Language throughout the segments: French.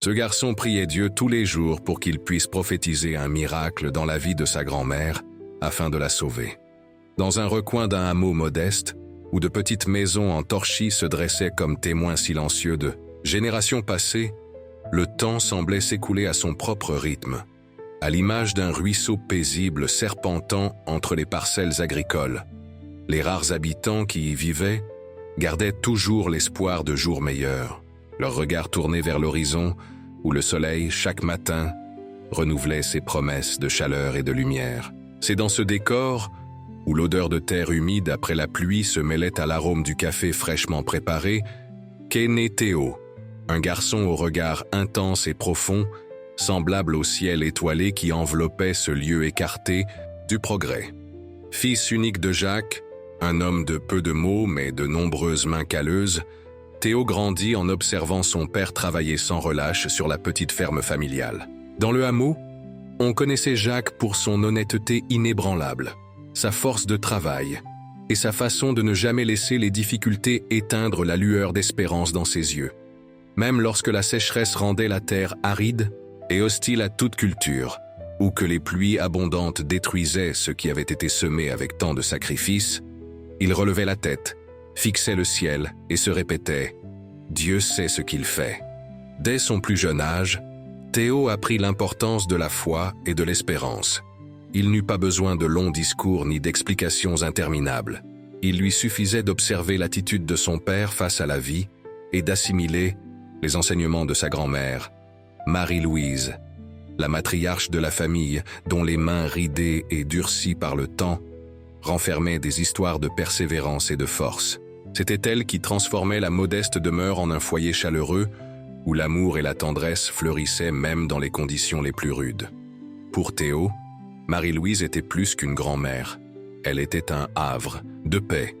Ce garçon priait Dieu tous les jours pour qu'il puisse prophétiser un miracle dans la vie de sa grand-mère afin de la sauver. Dans un recoin d'un hameau modeste, où de petites maisons en torchis se dressaient comme témoins silencieux de générations passées, le temps semblait s'écouler à son propre rythme, à l'image d'un ruisseau paisible serpentant entre les parcelles agricoles. Les rares habitants qui y vivaient gardaient toujours l'espoir de jours meilleurs, leur regard tourné vers l'horizon où le soleil, chaque matin, renouvelait ses promesses de chaleur et de lumière. C'est dans ce décor, où l'odeur de terre humide après la pluie se mêlait à l'arôme du café fraîchement préparé, qu'est né Théo, un garçon au regard intense et profond, semblable au ciel étoilé qui enveloppait ce lieu écarté du progrès. Fils unique de Jacques, un homme de peu de mots mais de nombreuses mains calleuses, Théo grandit en observant son père travailler sans relâche sur la petite ferme familiale. Dans le hameau, on connaissait Jacques pour son honnêteté inébranlable, sa force de travail et sa façon de ne jamais laisser les difficultés éteindre la lueur d'espérance dans ses yeux. Même lorsque la sécheresse rendait la terre aride et hostile à toute culture, ou que les pluies abondantes détruisaient ce qui avait été semé avec tant de sacrifices, il relevait la tête, fixait le ciel et se répétait « Dieu sait ce qu'il fait ». Dès son plus jeune âge, Théo apprit l'importance de la foi et de l'espérance. Il n'eut pas besoin de longs discours ni d'explications interminables. Il lui suffisait d'observer l'attitude de son père face à la vie et d'assimiler les enseignements de sa grand-mère, Marie-Louise, la matriarche de la famille dont les mains ridées et durcies par le temps renfermaient des histoires de persévérance et de force. C'était elle qui transformait la modeste demeure en un foyer chaleureux où l'amour et la tendresse fleurissaient même dans les conditions les plus rudes. Pour Théo, Marie-Louise était plus qu'une grand-mère. Elle était un havre de paix,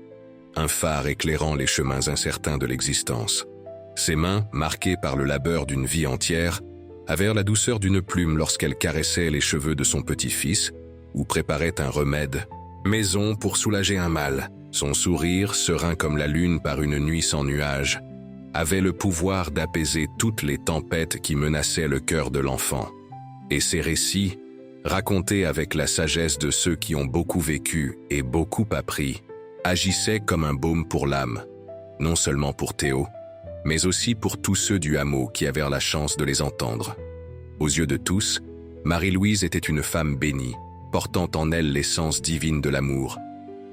un phare éclairant les chemins incertains de l'existence. Ses mains, marquées par le labeur d'une vie entière, avaient la douceur d'une plume lorsqu'elle caressait les cheveux de son petit-fils ou préparait un remède maison pour soulager un mal. Son sourire, serein comme la lune par une nuit sans nuages, avait le pouvoir d'apaiser toutes les tempêtes qui menaçaient le cœur de l'enfant. Et ses récits, racontés avec la sagesse de ceux qui ont beaucoup vécu et beaucoup appris, agissaient comme un baume pour l'âme, non seulement pour Théo, mais aussi pour tous ceux du hameau qui avaient la chance de les entendre. Aux yeux de tous, Marie-Louise était une femme bénie, portant en elle l'essence divine de l'amour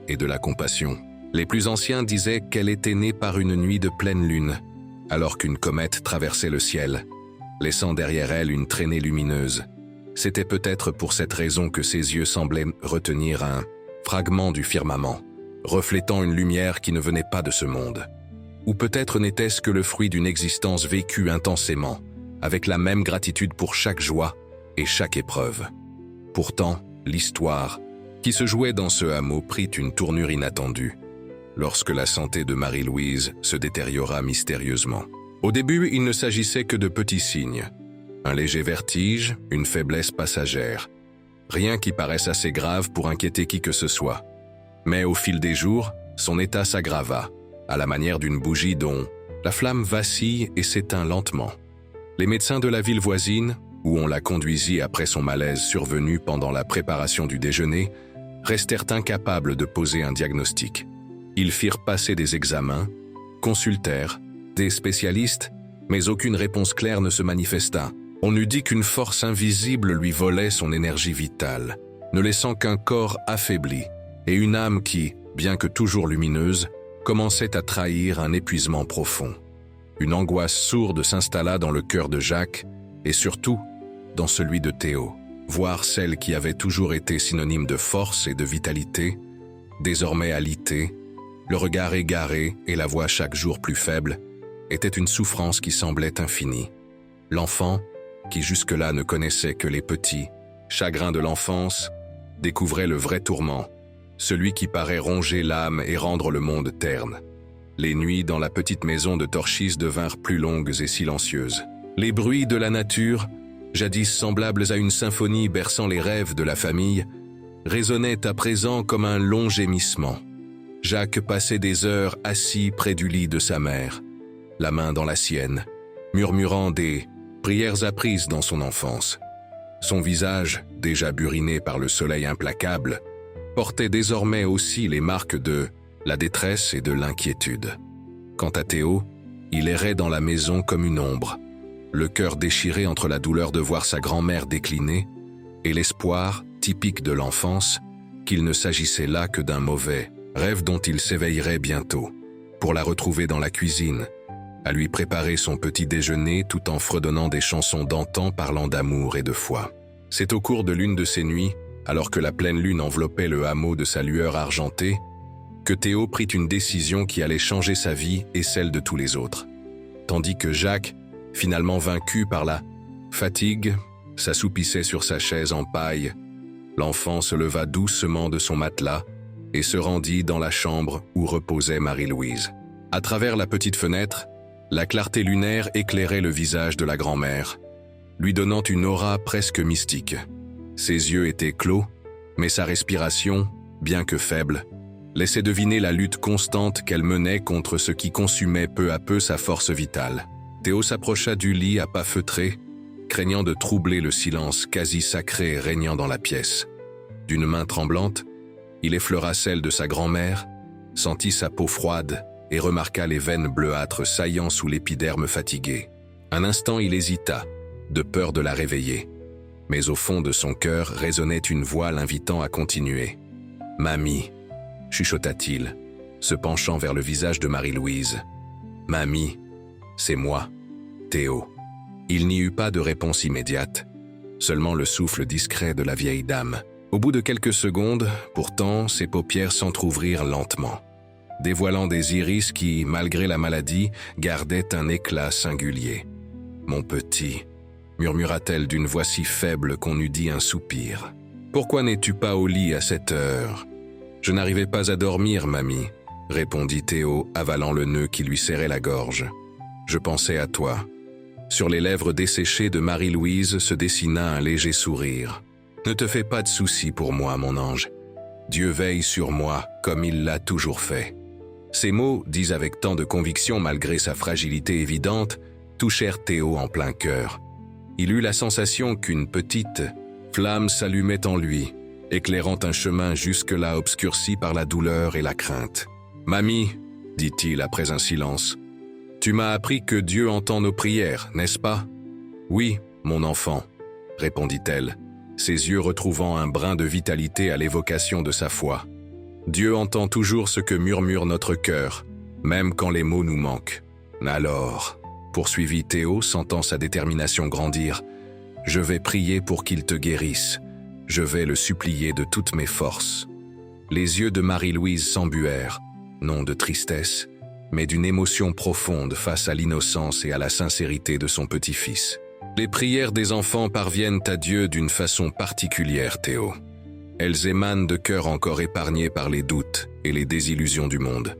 et de la compassion. Les plus anciens disaient qu'elle était née par une nuit de pleine lune, alors qu'une comète traversait le ciel, laissant derrière elle une traînée lumineuse. C'était peut-être pour cette raison que ses yeux semblaient retenir un fragment du firmament, reflétant une lumière qui ne venait pas de ce monde. Ou peut-être n'était-ce que le fruit d'une existence vécue intensément, avec la même gratitude pour chaque joie et chaque épreuve. Pourtant, l'histoire, qui se jouait dans ce hameau, prit une tournure inattendue, lorsque la santé de Marie-Louise se détériora mystérieusement. Au début, il ne s'agissait que de petits signes. Un léger vertige, une faiblesse passagère. Rien qui paraisse assez grave pour inquiéter qui que ce soit. Mais au fil des jours, son état s'aggrava, à la manière d'une bougie dont la flamme vacille et s'éteint lentement. Les médecins de la ville voisine, où on la conduisit après son malaise survenu pendant la préparation du déjeuner, restèrent incapables de poser un diagnostic. Ils firent passer des examens, consultèrent des spécialistes, mais aucune réponse claire ne se manifesta. On eût dit qu'une force invisible lui volait son énergie vitale, ne laissant qu'un corps affaibli et une âme qui, bien que toujours lumineuse, commençait à trahir un épuisement profond. Une angoisse sourde s'installa dans le cœur de Jacques et surtout dans celui de Théo. Voir celle qui avait toujours été synonyme de force et de vitalité, désormais alitée, le regard égaré et la voix chaque jour plus faible, était une souffrance qui semblait infinie. L'enfant, qui jusque-là ne connaissait que les petits chagrins de l'enfance, découvrait le vrai tourment, celui qui paraît ronger l'âme et rendre le monde terne. Les nuits dans la petite maison de Torchis devinrent plus longues et silencieuses. Les bruits de la nature, jadis semblables à une symphonie berçant les rêves de la famille, résonnaient à présent comme un long gémissement. Jacques passait des heures assis près du lit de sa mère, la main dans la sienne, murmurant des Prières apprises dans son enfance. Son visage, déjà buriné par le soleil implacable, portait désormais aussi les marques de la détresse et de l'inquiétude. Quant à Théo, il errait dans la maison comme une ombre, le cœur déchiré entre la douleur de voir sa grand-mère décliner et l'espoir, typique de l'enfance, qu'il ne s'agissait là que d'un mauvais rêve dont il s'éveillerait bientôt, pour la retrouver dans la cuisine, à lui préparer son petit déjeuner tout en fredonnant des chansons d'antan parlant d'amour et de foi. C'est au cours de l'une de ces nuits, alors que la pleine lune enveloppait le hameau de sa lueur argentée, que Théo prit une décision qui allait changer sa vie et celle de tous les autres. Tandis que Jacques, finalement vaincu par la fatigue, s'assoupissait sur sa chaise en paille, l'enfant se leva doucement de son matelas et se rendit dans la chambre où reposait Marie-Louise. À travers la petite fenêtre, la clarté lunaire éclairait le visage de la grand-mère, lui donnant une aura presque mystique. Ses yeux étaient clos, mais sa respiration, bien que faible, laissait deviner la lutte constante qu'elle menait contre ce qui consumait peu à peu sa force vitale. Théo s'approcha du lit à pas feutrés, craignant de troubler le silence quasi sacré régnant dans la pièce. D'une main tremblante, il effleura celle de sa grand-mère, sentit sa peau froide et remarqua les veines bleuâtres saillant sous l'épiderme fatigué. Un instant, il hésita, de peur de la réveiller. Mais au fond de son cœur résonnait une voix l'invitant à continuer. « Mamie » chuchota-t-il, se penchant vers le visage de Marie-Louise. « Mamie, c'est moi, Théo. » Il n'y eut pas de réponse immédiate, seulement le souffle discret de la vieille dame. Au bout de quelques secondes, pourtant, ses paupières s'entr'ouvrirent lentement, dévoilant des iris qui, malgré la maladie, gardaient un éclat singulier. « Mon petit » murmura-t-elle d'une voix si faible qu'on eût dit un soupir. « Pourquoi n'es-tu pas au lit à cette heure ?»« Je n'arrivais pas à dormir, mamie, » répondit Théo, avalant le nœud qui lui serrait la gorge. « Je pensais à toi. » Sur les lèvres desséchées de Marie-Louise se dessina un léger sourire. « Ne te fais pas de soucis pour moi, mon ange. Dieu veille sur moi comme il l'a toujours fait. » Ces mots, dits avec tant de conviction malgré sa fragilité évidente, touchèrent Théo en plein cœur. Il eut la sensation qu'une petite flamme s'allumait en lui, éclairant un chemin jusque-là obscurci par la douleur et la crainte. « Mamie, » dit-il après un silence, « tu m'as appris que Dieu entend nos prières, n'est-ce pas ?»« Oui, mon enfant, » répondit-elle, ses yeux retrouvant un brin de vitalité à l'évocation de sa foi. « Dieu entend toujours ce que murmure notre cœur, même quand les mots nous manquent. Alors, » poursuivit Théo, sentant sa détermination grandir, « je vais prier pour qu'il te guérisse. Je vais le supplier de toutes mes forces. » Les yeux de Marie-Louise s'embuèrent, non de tristesse, mais d'une émotion profonde face à l'innocence et à la sincérité de son petit-fils. Les prières des enfants parviennent à Dieu d'une façon particulière, Théo. Elles émanent de cœurs encore épargnés par les doutes et les désillusions du monde.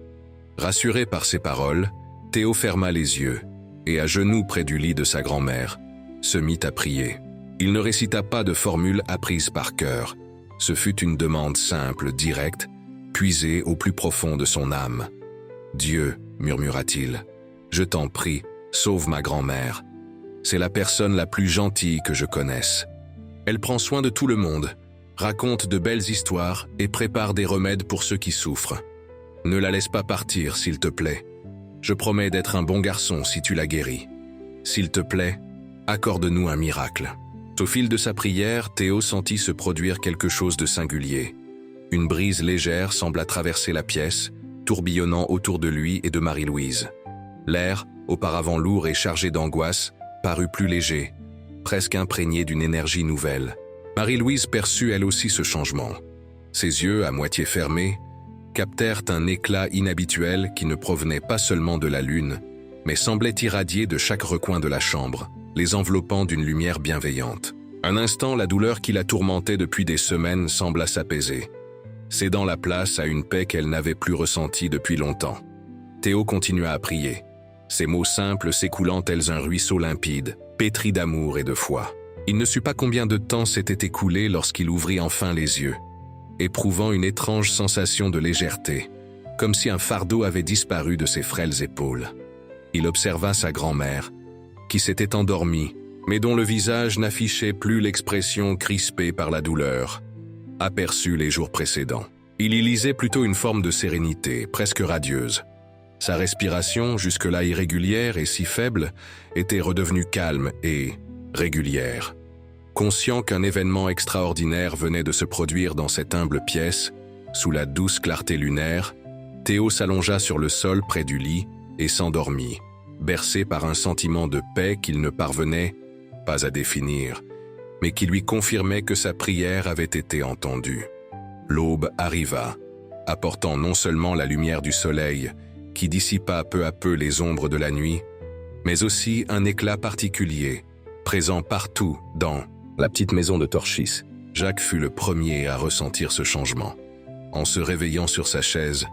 Rassuré par ces paroles, Théo ferma les yeux et, à genoux près du lit de sa grand-mère, se mit à prier. Il ne récita pas de formule apprise par cœur. Ce fut une demande simple, directe, puisée au plus profond de son âme. « Dieu, » murmura-t-il, « je t'en prie, sauve ma grand-mère. C'est la personne la plus gentille que je connaisse. Elle prend soin de tout le monde, raconte de belles histoires et prépare des remèdes pour ceux qui souffrent. Ne la laisse pas partir, s'il te plaît. Je promets d'être un bon garçon si tu la guéris. S'il te plaît, accorde-nous un miracle. » Au fil de sa prière, Théo sentit se produire quelque chose de singulier. Une brise légère sembla traverser la pièce, tourbillonnant autour de lui et de Marie-Louise. L'air, auparavant lourd et chargé d'angoisse, parut plus léger, presque imprégné d'une énergie nouvelle. Marie-Louise perçut elle aussi ce changement. Ses yeux, à moitié fermés, captèrent un éclat inhabituel qui ne provenait pas seulement de la lune, mais semblait irradier de chaque recoin de la chambre, les enveloppant d'une lumière bienveillante. Un instant, la douleur qui la tourmentait depuis des semaines sembla s'apaiser, cédant la place à une paix qu'elle n'avait plus ressentie depuis longtemps. Théo continua à prier, ses mots simples s'écoulant tels un ruisseau limpide, pétri d'amour et de foi. Il ne sut pas combien de temps s'était écoulé lorsqu'il ouvrit enfin les yeux, éprouvant une étrange sensation de légèreté, comme si un fardeau avait disparu de ses frêles épaules. Il observa sa grand-mère, qui s'était endormie, mais dont le visage n'affichait plus l'expression crispée par la douleur, aperçue les jours précédents. Il y lisait plutôt une forme de sérénité, presque radieuse. Sa respiration, jusque-là irrégulière et si faible, était redevenue calme et régulière. Conscient qu'un événement extraordinaire venait de se produire dans cette humble pièce, sous la douce clarté lunaire, Théo s'allongea sur le sol près du lit et s'endormit, bercé par un sentiment de paix qu'il ne parvenait pas à définir, mais qui lui confirmait que sa prière avait été entendue. L'aube arriva, apportant non seulement la lumière du soleil, qui dissipa peu à peu les ombres de la nuit, mais aussi un éclat particulier, présent partout dans la petite maison de Torchis. Jacques fut le premier à ressentir ce changement. En se réveillant sur sa chaise,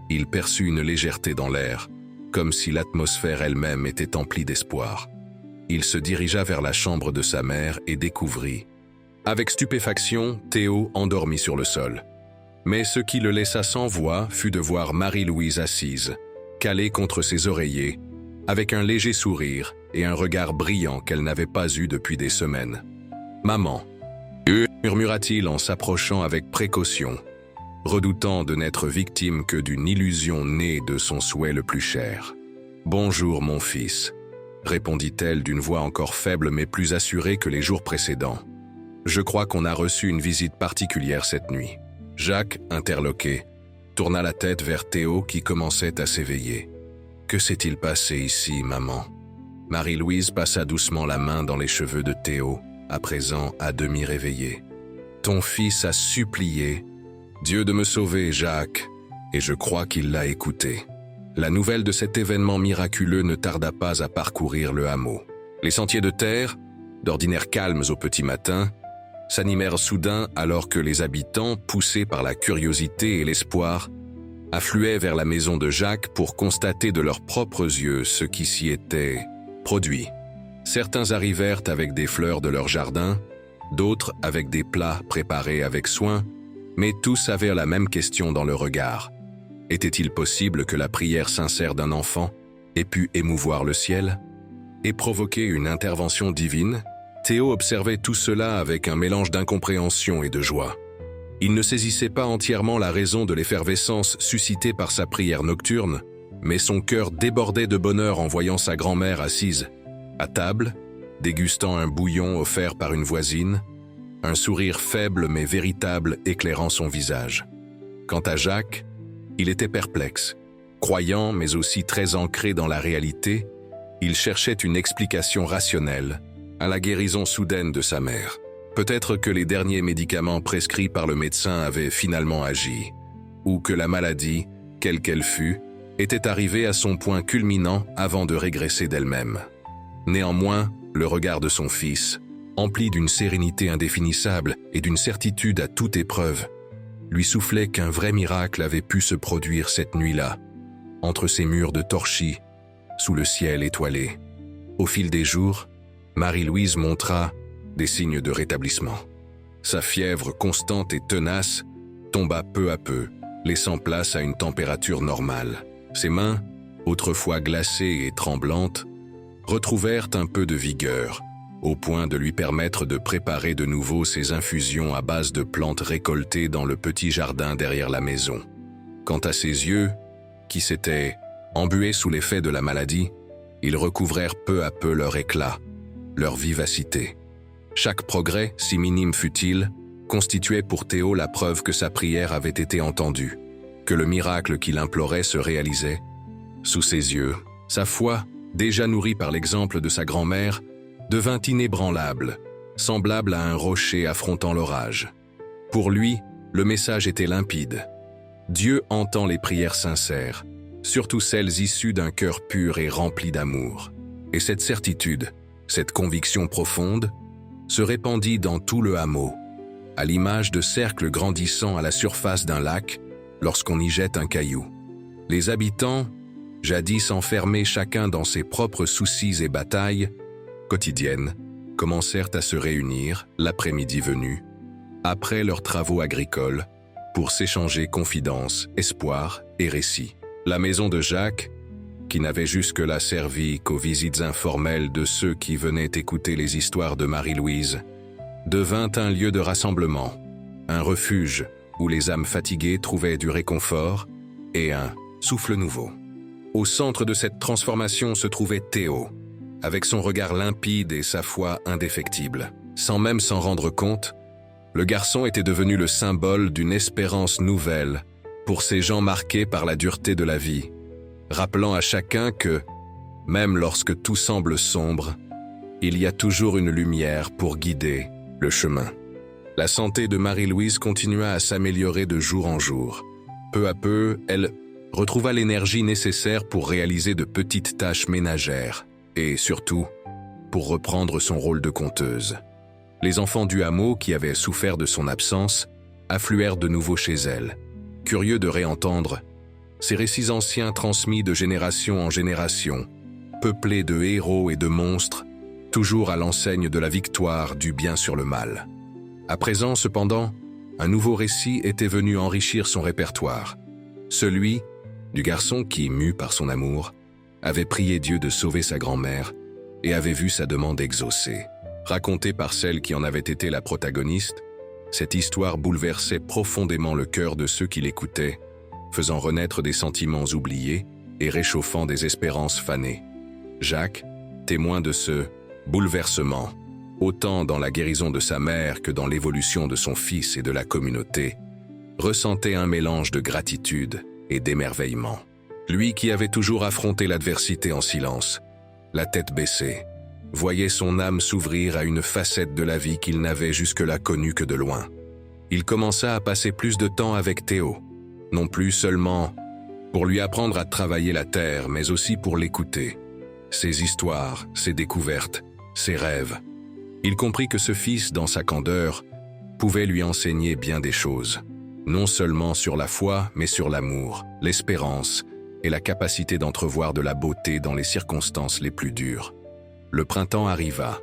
il perçut une légèreté dans l'air, comme si l'atmosphère elle-même était emplie d'espoir. Il se dirigea vers la chambre de sa mère et découvrit. Avec stupéfaction, Théo endormit sur le sol. Mais ce qui le laissa sans voix fut de voir Marie-Louise assise, calée contre ses oreillers, avec un léger sourire et un regard brillant qu'elle n'avait pas eu depuis des semaines. « Maman !» murmura-t-il en s'approchant avec précaution, redoutant de n'être victime que d'une illusion née de son souhait le plus cher. « Bonjour, mon fils !» répondit-elle d'une voix encore faible mais plus assurée que les jours précédents. « Je crois qu'on a reçu une visite particulière cette nuit. » Jacques, interloqué, tourna la tête vers Théo qui commençait à s'éveiller. « Que s'est-il passé ici, maman ?» Marie-Louise passa doucement la main dans les cheveux de Théo, à présent à demi réveillé. « Ton fils a supplié. Dieu de me sauver, Jacques, et je crois qu'il l'a écouté. » La nouvelle de cet événement miraculeux ne tarda pas à parcourir le hameau. Les sentiers de terre, d'ordinaire calmes au petit matin, s'animèrent soudain alors que les habitants, poussés par la curiosité et l'espoir, affluaient vers la maison de Jacques pour constater de leurs propres yeux ce qui s'y était produit. Certains arrivèrent avec des fleurs de leur jardin, d'autres avec des plats préparés avec soin, mais tous avaient la même question dans le regard. Était-il possible que la prière sincère d'un enfant ait pu émouvoir le ciel et provoquer une intervention divine? Théo observait tout cela avec un mélange d'incompréhension et de joie. Il ne saisissait pas entièrement la raison de l'effervescence suscitée par sa prière nocturne, mais son cœur débordait de bonheur en voyant sa grand-mère assise, à table, dégustant un bouillon offert par une voisine, un sourire faible mais véritable éclairant son visage. Quant à Jacques, il était perplexe. Croyant mais aussi très ancré dans la réalité, il cherchait une explication rationnelle à la guérison soudaine de sa mère. Peut-être que les derniers médicaments prescrits par le médecin avaient finalement agi, ou que la maladie, quelle qu'elle fût, était arrivée à son point culminant avant de régresser d'elle-même. Néanmoins, le regard de son fils, empli d'une sérénité indéfinissable et d'une certitude à toute épreuve, lui soufflait qu'un vrai miracle avait pu se produire cette nuit-là, entre ces murs de Torchis, sous le ciel étoilé. Au fil des jours, Marie-Louise montra des signes de rétablissement. Sa fièvre constante et tenace tomba peu à peu, laissant place à une température normale. Ses mains, autrefois glacées et tremblantes, retrouvèrent un peu de vigueur, au point de lui permettre de préparer de nouveau ses infusions à base de plantes récoltées dans le petit jardin derrière la maison. Quant à ses yeux, qui s'étaient embués sous l'effet de la maladie, ils recouvrèrent peu à peu leur éclat, leur vivacité. Chaque progrès, si minime fût-il, constituait pour Théo la preuve que sa prière avait été entendue, que le miracle qu'il implorait se réalisait. Sous ses yeux, sa foi, déjà nourrie par l'exemple de sa grand-mère, devint inébranlable, semblable à un rocher affrontant l'orage. Pour lui, le message était limpide. Dieu entend les prières sincères, surtout celles issues d'un cœur pur et rempli d'amour. Et cette certitude, cette conviction profonde, se répandit dans tout le hameau, à l'image de cercles grandissant à la surface d'un lac lorsqu'on y jette un caillou. Les habitants, jadis enfermés chacun dans ses propres soucis et batailles quotidiennes, commencèrent à se réunir, l'après-midi venu, après leurs travaux agricoles, pour s'échanger confidences, espoirs et récits. La maison de Jacques, qui n'avait jusque-là servi qu'aux visites informelles de ceux qui venaient écouter les histoires de Marie-Louise, devint un lieu de rassemblement, un refuge où les âmes fatiguées trouvaient du réconfort et un souffle nouveau. Au centre de cette transformation se trouvait Théo, avec son regard limpide et sa foi indéfectible. Sans même s'en rendre compte, le garçon était devenu le symbole d'une espérance nouvelle pour ces gens marqués par la dureté de la vie, rappelant à chacun que, même lorsque tout semble sombre, il y a toujours une lumière pour guider le chemin. La santé de Marie-Louise continua à s'améliorer de jour en jour. Peu à peu, elle retrouva l'énergie nécessaire pour réaliser de petites tâches ménagères et, surtout, pour reprendre son rôle de conteuse. Les enfants du hameau, qui avaient souffert de son absence, affluèrent de nouveau chez elle, curieux de réentendre ces récits anciens transmis de génération en génération, peuplés de héros et de monstres, toujours à l'enseigne de la victoire du bien sur le mal. À présent, cependant, un nouveau récit était venu enrichir son répertoire, celui du garçon qui, mu par son amour, avait prié Dieu de sauver sa grand-mère et avait vu sa demande exaucée. Racontée par celle qui en avait été la protagoniste, cette histoire bouleversait profondément le cœur de ceux qui l'écoutaient, faisant renaître des sentiments oubliés et réchauffant des espérances fanées. Jacques, témoin de ce bouleversement, autant dans la guérison de sa mère que dans l'évolution de son fils et de la communauté, ressentait un mélange de gratitude et d'émerveillement. Lui qui avait toujours affronté l'adversité en silence, la tête baissée, voyait son âme s'ouvrir à une facette de la vie qu'il n'avait jusque-là connue que de loin. Il commença à passer plus de temps avec Théo, non plus seulement pour lui apprendre à travailler la terre, mais aussi pour l'écouter. Ses histoires, ses découvertes, ses rêves. Il comprit que ce fils, dans sa candeur, pouvait lui enseigner bien des choses, non seulement sur la foi, mais sur l'amour, l'espérance et la capacité d'entrevoir de la beauté dans les circonstances les plus dures. Le printemps arriva,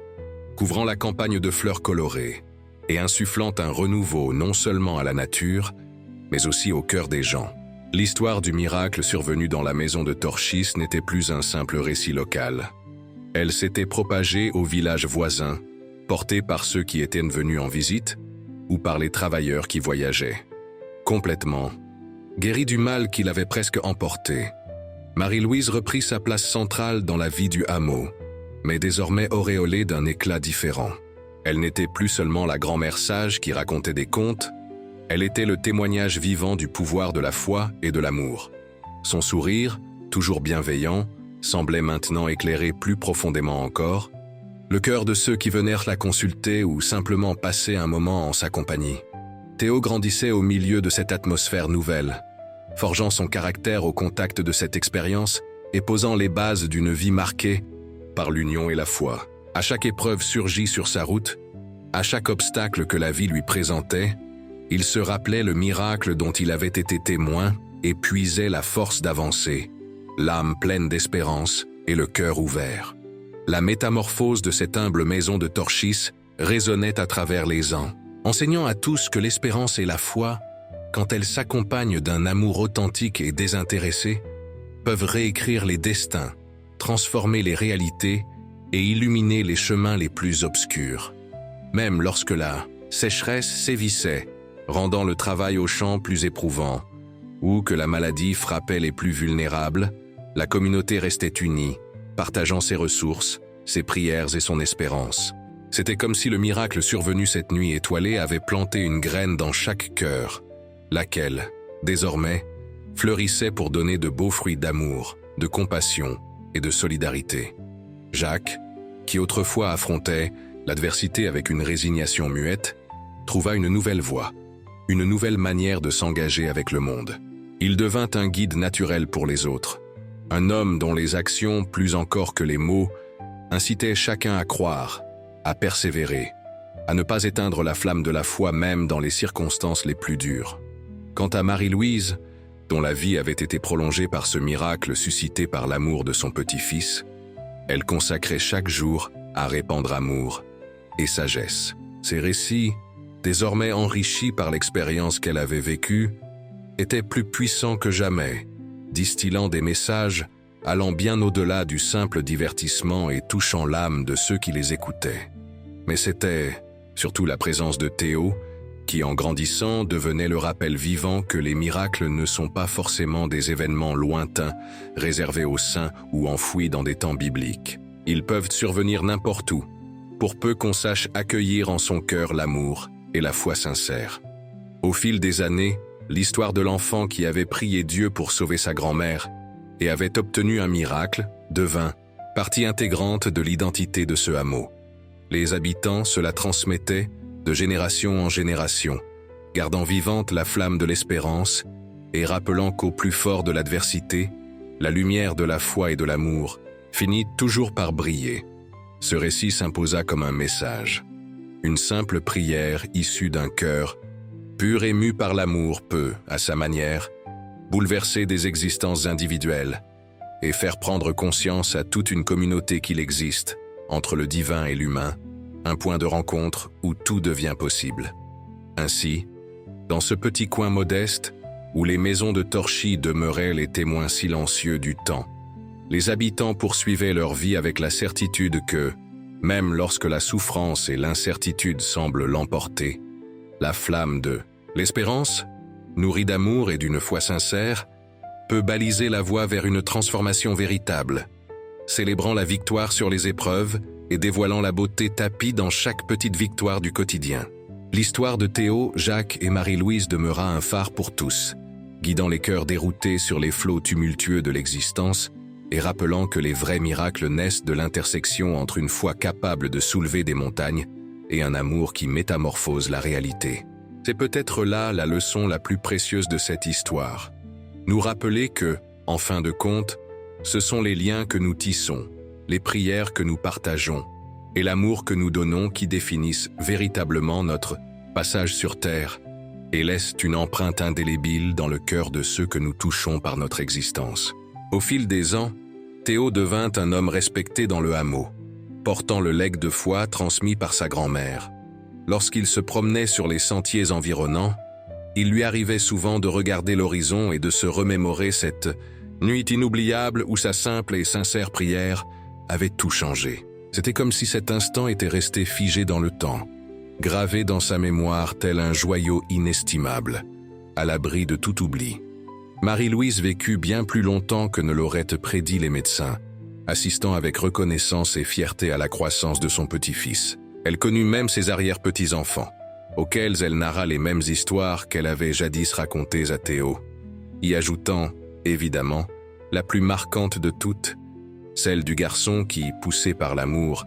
couvrant la campagne de fleurs colorées et insufflant un renouveau non seulement à la nature, mais aussi au cœur des gens. L'histoire du miracle survenu dans la maison de Torchis n'était plus un simple récit local. Elle s'était propagée aux villages voisins, portée par ceux qui étaient venus en visite ou par les travailleurs qui voyageaient. Complètement, guérie du mal qui l'avait presque emportée, Marie-Louise reprit sa place centrale dans la vie du hameau, mais désormais auréolée d'un éclat différent. Elle n'était plus seulement la grand-mère sage qui racontait des contes, elle était le témoignage vivant du pouvoir de la foi et de l'amour. Son sourire, toujours bienveillant, semblait maintenant éclairer plus profondément encore le cœur de ceux qui vinrent la consulter ou simplement passer un moment en sa compagnie. Théo grandissait au milieu de cette atmosphère nouvelle, forgeant son caractère au contact de cette expérience et posant les bases d'une vie marquée par l'union et la foi. À chaque épreuve surgie sur sa route, à chaque obstacle que la vie lui présentait, il se rappelait le miracle dont il avait été témoin et puisait la force d'avancer, l'âme pleine d'espérance et le cœur ouvert. La métamorphose de cette humble maison de Torchis résonnait à travers les ans, enseignant à tous que l'espérance et la foi, quand elles s'accompagnent d'un amour authentique et désintéressé, peuvent réécrire les destins, transformer les réalités et illuminer les chemins les plus obscurs. Même lorsque la sécheresse sévissait, rendant le travail au champ plus éprouvant, ou que la maladie frappait les plus vulnérables, la communauté restait unie, partageant ses ressources, ses prières et son espérance. C'était comme si le miracle survenu cette nuit étoilée avait planté une graine dans chaque cœur, laquelle, désormais, fleurissait pour donner de beaux fruits d'amour, de compassion et de solidarité. Jacques, qui autrefois affrontait l'adversité avec une résignation muette, trouva une nouvelle voie, une nouvelle manière de s'engager avec le monde. Il devint un guide naturel pour les autres, un homme dont les actions, plus encore que les mots, incitaient chacun à croire, à persévérer, à ne pas éteindre la flamme de la foi même dans les circonstances les plus dures. Quant à Marie-Louise, dont la vie avait été prolongée par ce miracle suscité par l'amour de son petit-fils, elle consacrait chaque jour à répandre amour et sagesse. Ses récits, désormais enrichis par l'expérience qu'elle avait vécue, étaient plus puissants que jamais, distillant des messages allant bien au-delà du simple divertissement et touchant l'âme de ceux qui les écoutaient. Mais c'était surtout la présence de Théo, qui en grandissant devenait le rappel vivant que les miracles ne sont pas forcément des événements lointains, réservés aux saints ou enfouis dans des temps bibliques. Ils peuvent survenir n'importe où, pour peu qu'on sache accueillir en son cœur l'amour et la foi sincère. Au fil des années, l'histoire de l'enfant qui avait prié Dieu pour sauver sa grand-mère et avait obtenu un miracle devint partie intégrante de l'identité de ce hameau. Les habitants se la transmettaient de génération en génération, gardant vivante la flamme de l'espérance et rappelant qu'au plus fort de l'adversité, la lumière de la foi et de l'amour finit toujours par briller. Ce récit s'imposa comme un message. Une simple prière issue d'un cœur, pur et mu par l'amour, peut, à sa manière, bouleverser des existences individuelles et faire prendre conscience à toute une communauté qu'il existe, entre le divin et l'humain, un point de rencontre où tout devient possible. Ainsi, dans ce petit coin modeste, où les maisons de Torchy demeuraient les témoins silencieux du temps, les habitants poursuivaient leur vie avec la certitude que, même lorsque la souffrance et l'incertitude semblent l'emporter, la flamme de l'espérance, nourrie d'amour et d'une foi sincère, peut baliser la voie vers une transformation véritable, célébrant la victoire sur les épreuves et dévoilant la beauté tapie dans chaque petite victoire du quotidien. L'histoire de Théo, Jacques et Marie-Louise demeura un phare pour tous, guidant les cœurs déroutés sur les flots tumultueux de l'existence et rappelant que les vrais miracles naissent de l'intersection entre une foi capable de soulever des montagnes et un amour qui métamorphose la réalité. C'est peut-être là la leçon la plus précieuse de cette histoire. Nous rappeler que, en fin de compte, ce sont les liens que nous tissons, les prières que nous partageons et l'amour que nous donnons qui définissent véritablement notre passage sur terre et laissent une empreinte indélébile dans le cœur de ceux que nous touchons par notre existence. Au fil des ans, Théo devint un homme respecté dans le hameau, portant le legs de foi transmis par sa grand-mère. Lorsqu'il se promenait sur les sentiers environnants, il lui arrivait souvent de regarder l'horizon et de se remémorer cette nuit inoubliable où sa simple et sincère prière avait tout changé. C'était comme si cet instant était resté figé dans le temps, gravé dans sa mémoire tel un joyau inestimable, à l'abri de tout oubli. Marie-Louise vécut bien plus longtemps que ne l'auraient prédit les médecins, assistant avec reconnaissance et fierté à la croissance de son petit-fils. Elle connut même ses arrière-petits-enfants, auxquels elle narra les mêmes histoires qu'elle avait jadis racontées à Théo, y ajoutant, évidemment, la plus marquante de toutes, celle du garçon qui, poussé par l'amour,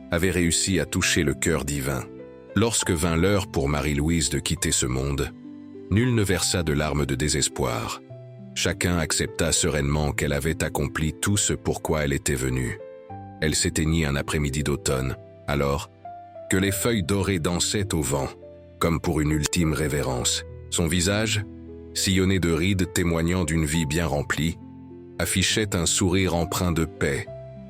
avait réussi à toucher le cœur divin. Lorsque vint l'heure pour Marie-Louise de quitter ce monde, nul ne versa de larmes de désespoir. Chacun accepta sereinement qu'elle avait accompli tout ce pourquoi elle était venue. Elle s'éteignit un après-midi d'automne, alors que les feuilles dorées dansaient au vent, comme pour une ultime révérence. Son visage, sillonné de rides témoignant d'une vie bien remplie, affichait un sourire empreint de paix,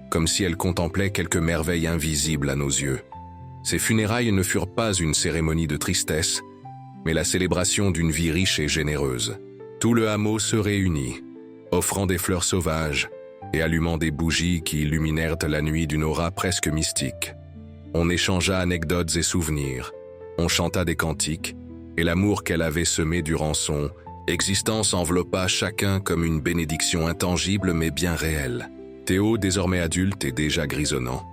comme si elle contemplait quelque merveille invisible à nos yeux. Ses funérailles ne furent pas une cérémonie de tristesse, mais la célébration d'une vie riche et généreuse. Tout le hameau se réunit, offrant des fleurs sauvages et allumant des bougies qui illuminèrent la nuit d'une aura presque mystique. On échangea anecdotes et souvenirs, on chanta des cantiques, et l'amour qu'elle avait semé durant son existence enveloppa chacun comme une bénédiction intangible mais bien réelle. Théo, désormais adulte et déjà grisonnant,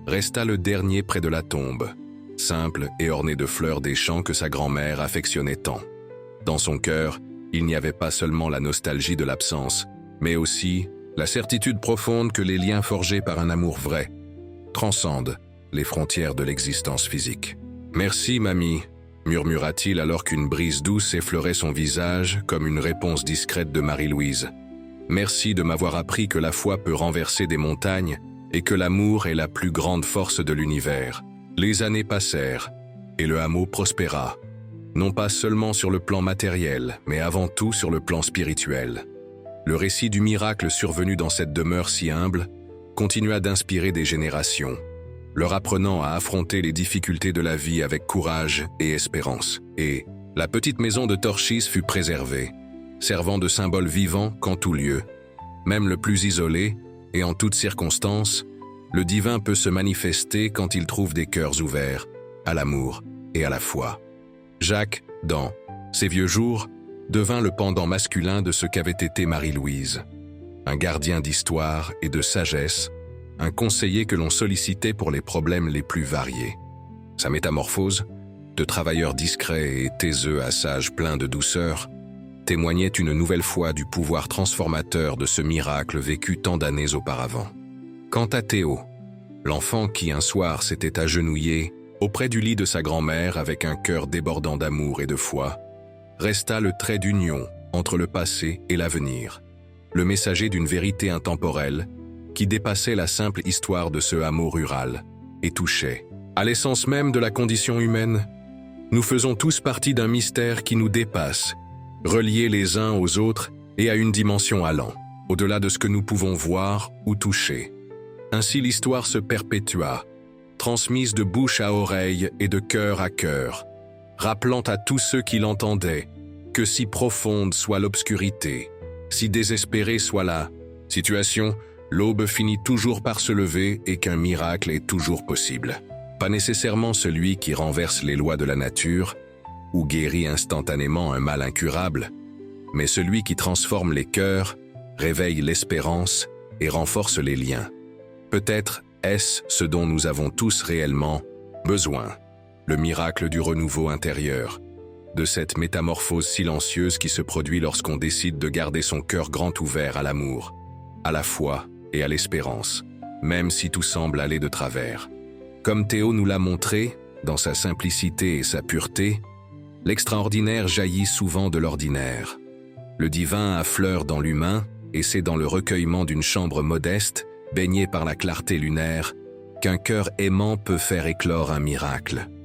resta le dernier près de la tombe, simple et orné de fleurs des champs que sa grand-mère affectionnait tant. Dans son cœur, il n'y avait pas seulement la nostalgie de l'absence, mais aussi la certitude profonde que les liens forgés par un amour vrai transcendent les frontières de l'existence physique. « Merci, mamie », murmura-t-il alors qu'une brise douce effleurait son visage comme une réponse discrète de Marie-Louise. « Merci de m'avoir appris que la foi peut renverser des montagnes et que l'amour est la plus grande force de l'univers. » Les années passèrent, et le hameau prospéra, non pas seulement sur le plan matériel, mais avant tout sur le plan spirituel. Le récit du miracle survenu dans cette demeure si humble continua d'inspirer des générations, leur apprenant à affronter les difficultés de la vie avec courage et espérance. Et la petite maison de Torchis fut préservée, servant de symbole vivant qu'en tout lieu, Même le plus isolé, et en toutes circonstances, le divin peut se manifester quand il trouve des cœurs ouverts à l'amour et à la foi. Jacques, dans Ses vieux jours, devint le pendant masculin de ce qu'avait été Marie-Louise. Un gardien d'histoire et de sagesse, un conseiller que l'on sollicitait pour les problèmes les plus variés. Sa métamorphose, de travailleur discret et taiseux à sage plein de douceur, témoignait une nouvelle fois du pouvoir transformateur de ce miracle vécu tant d'années auparavant. Quant à Théo, l'enfant qui un soir s'était agenouillé auprès du lit de sa grand-mère avec un cœur débordant d'amour et de foi, resta le trait d'union entre le passé et l'avenir, le messager d'une vérité intemporelle qui dépassait la simple histoire de ce hameau rural et touchait à l'essence même de la condition humaine. Nous faisons tous partie d'un mystère qui nous dépasse, reliés les uns aux autres et à une dimension allant, au-delà de ce que nous pouvons voir ou toucher. Ainsi l'histoire se perpétua, transmise de bouche à oreille et de cœur à cœur, rappelant à tous ceux qui l'entendaient que si profonde soit l'obscurité, si désespérée soit la situation, l'aube finit toujours par se lever et qu'un miracle est toujours possible. Pas nécessairement celui qui renverse les lois de la nature ou guérit instantanément un mal incurable, mais celui qui transforme les cœurs, réveille l'espérance et renforce les liens. Peut-être est-ce ce dont nous avons tous réellement besoin, le miracle du renouveau intérieur, de cette métamorphose silencieuse qui se produit lorsqu'on décide de garder son cœur grand ouvert à l'amour, à la foi et à l'espérance, même si tout semble aller de travers. Comme Théo nous l'a montré, dans sa simplicité et sa pureté, l'extraordinaire jaillit souvent de l'ordinaire. Le divin affleure dans l'humain, et c'est dans le recueillement d'une chambre modeste, baignée par la clarté lunaire, qu'un cœur aimant peut faire éclore un miracle.